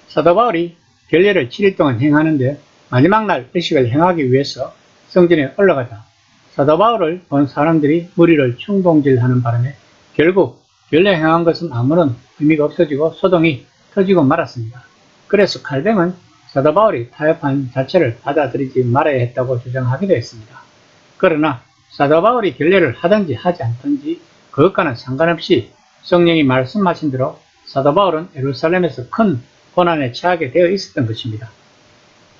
사도 바울이 결례를 7일 동안 행하는데 마지막 날 의식을 행하기 위해서 성전에 올라가다 사도 바울을 본 사람들이 무리를 충동질하는 바람에 결국 결례 행한 것은 아무런 의미가 없어지고 소동이 터지고 말았습니다. 그래서 칼뱅은 사도 바울이 타협한 자체를 받아들이지 말아야 했다고 주장하기도 했습니다. 그러나 사도 바울이 결례를 하든지 하지 않든지 그것과는 상관없이 성령이 말씀하신 대로 사도 바울은 예루살렘에서 큰 고난에 처하게 되어 있었던 것입니다.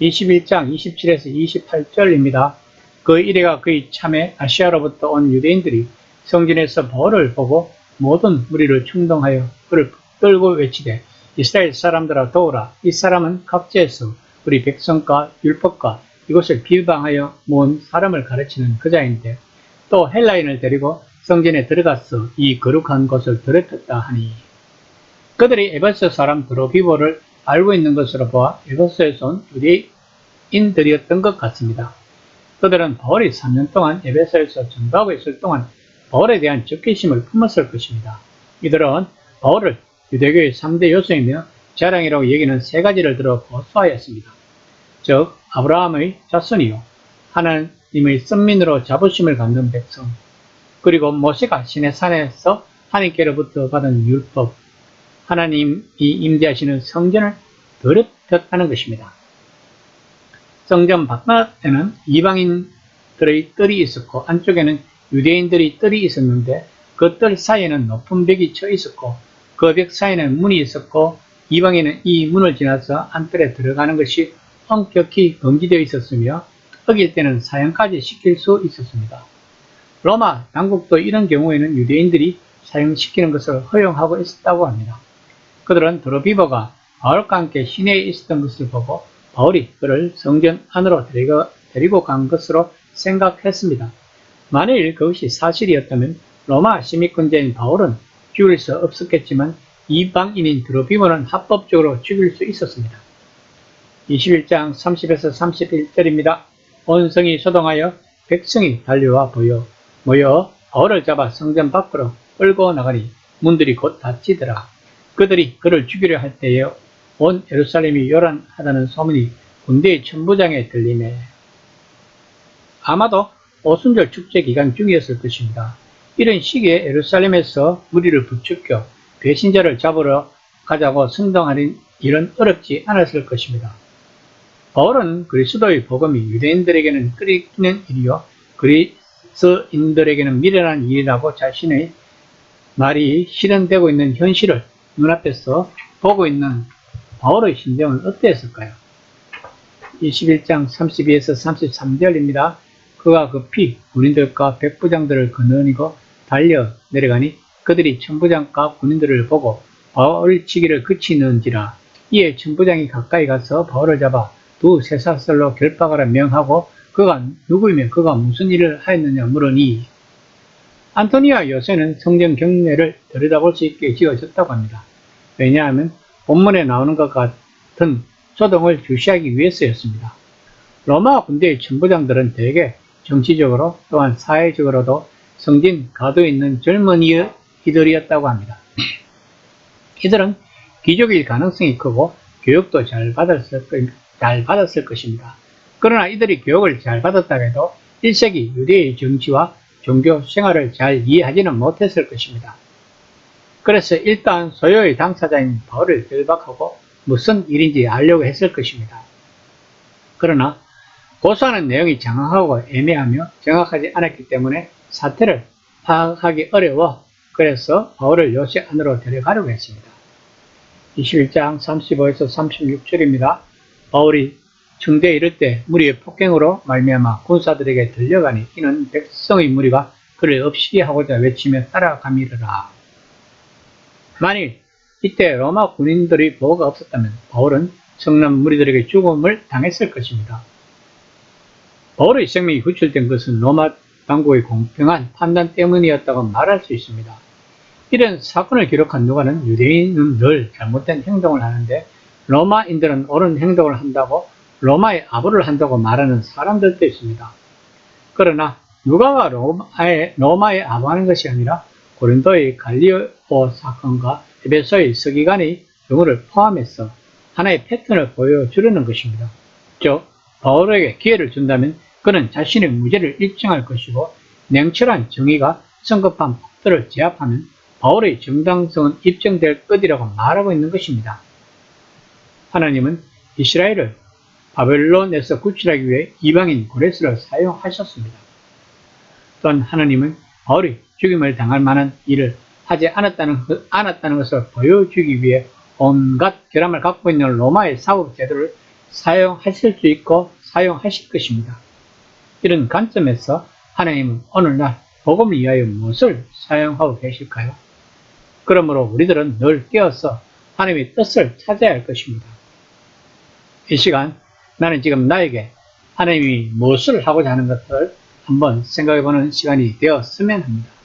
21장 27에서 28절입니다. 그 이래가 그의 참에 아시아로부터 온 유대인들이 성전에서 바울을 보고 모든 무리를 충동하여 그를 붙들고 외치되 이스라엘 사람들아 도우라. 이 사람은 각지에서 우리 백성과 율법과 이곳을 비방하여 모은 사람을 가르치는 그자인데 또 헬라인을 데리고 성전에 들어가서 이 거룩한 곳을 더럽혔다 하니 그들이 에베소 사람 드로비보를 알고 있는 것으로 보아 에베소에서 온 유대인들이었던 것 같습니다. 그들은 바울이 3년 동안 에베소에서 전도하고 있을 동안 바울에 대한 적개심을 품었을 것입니다. 이들은 바울을 유대교의 3대 요소이며 자랑이라고 여기는 세 가지를 들어 고소하였습니다. 즉 아브라함의 자손이요 하나님의 선민으로 자부심을 갖는 백성 그리고 모세가 시내산에서 하나님께로부터 받은 율법 하나님이 임재하시는 성전을 더럽혔다는 것입니다. 성전 바깥에는 이방인들의 뜰이 있었고 안쪽에는 유대인들의 뜰이 있었는데 그 뜰 사이에는 높은 벽이 쳐 있었고 그 벽 사이에는 문이 있었고 이방인은 이 문을 지나서 안뜰에 들어가는 것이 엄격히 금지되어 있었으며 어길 때는 사형까지 시킬 수 있었습니다. 로마 당국도 이런 경우에는 유대인들이 사형시키는 것을 허용하고 있었다고 합니다. 그들은 드로비보가 바울과 함께 시내에 있었던 것을 보고 바울이 그를 성전 안으로 데리고 간 것으로 생각했습니다. 만일 그것이 사실이었다면 로마 시민권자인 바울은 죽일 수 없었겠지만 이방인인 드로비보는 합법적으로 죽일 수 있었습니다. 21장 30에서 31절입니다. 온 성이 소동하여 백성이 달려와 모여 바울을 잡아 성전 밖으로 끌고 나가니 문들이 곧 닫히더라. 그들이 그를 죽이려 할 때에 온 예루살렘이 요란하다는 소문이 군대의 천부장에 들리매 아마도 오순절 축제 기간 중이었을 것입니다. 이런 시기에 예루살렘에서 무리를 부추겨 배신자를 잡으러 가자고 선동하는 일은 어렵지 않았을 것입니다. 바울은 그리스도의 복음이 유대인들에게는 끓이는 일이요 그리스인들에게는 미련한 일이라고 자신의 말이 실현되고 있는 현실을 눈앞에서 보고 있는 바울의 심정은 어땠을까요? 21장 32에서 33절입니다. 그가 급히 군인들과 백부장들을 거느리고 달려 내려가니 그들이 천부장과 군인들을 보고 바울 치기를 그치는지라. 이에 천부장이 가까이 가서 바울을 잡아 두 쇠사슬로 결박하라 명하고 그가 누구이며 그가 무슨 일을 하였느냐 물으니 안토니와 요새는 성전 경례를 들여다볼 수 있게 지어졌다고 합니다. 왜냐하면 본문에 나오는 것 같은 소동을 주시하기 위해서였습니다. 로마 군대의 천부장들은 대개 정치적으로 또한 사회적으로도 성진 가도에 있는 젊은이들이었다고 합니다. 이들은 귀족일 가능성이 크고 교육도 잘 받았을 것입니다. 그러나 이들이 교육을 잘 받았다고 해도 1세기 유대의 정치와 종교 생활을 잘 이해하지는 못했을 것입니다. 그래서 일단 소요의 당사자인 바울을 결박하고 무슨 일인지 알려고 했을 것입니다. 그러나 고소하는 내용이 장황하고 애매하며 정확하지 않았기 때문에 사태를 파악하기 어려워 그래서 바울을 요새 안으로 데려가려고 했습니다. 21장 35에서 36절입니다. 바울이 청대에 이를 때 무리의 폭행으로 말미암아 군사들에게 들려가니 이는 백성의 무리가 그를 없이게 하고자 외치며 따라가미르라. 만일 이때 로마 군인들의 보호가 없었다면 바울은 성난 무리들에게 죽음을 당했을 것입니다. 바울의 생명이 구출된 것은 로마 당국의 공평한 판단 때문이었다고 말할 수 있습니다. 이런 사건을 기록한 누가는 유대인은 늘 잘못된 행동을 하는데 로마인들은 옳은 행동을 한다고 로마의 아부를 한다고 말하는 사람들도 있습니다. 그러나 누가가 로마에 아부하는 것이 아니라 고린도의 갈리오 사건과 에베소의 서기관의 경우를 포함해서 하나의 패턴을 보여주려는 것입니다. 즉, 바울에게 기회를 준다면 그는 자신의 무죄를 입증할 것이고 냉철한 정의가 성급한 폭도를 제압하면 바울의 정당성은 입증될 것이라고 말하고 있는 것입니다. 하나님은 이스라엘을 바벨론에서 구출하기 위해 이방인 고레스를 사용하셨습니다. 또한 하나님은 바울이 죽임을 당할 만한 일을 하지 않았다는 것을 보여주기 위해 온갖 결함을 갖고 있는 로마의 사법 제도를 사용하실 수 있고 사용하실 것입니다. 이런 관점에서 하나님은 오늘날 복음을 위하여 무엇을 사용하고 계실까요? 그러므로 우리들은 늘 깨어서 하나님의 뜻을 찾아야 할 것입니다. 이 시간 나는 지금 나에게 하나님이 무엇을 하고자 하는 것을 한번 생각해 보는 시간이 되었으면 합니다.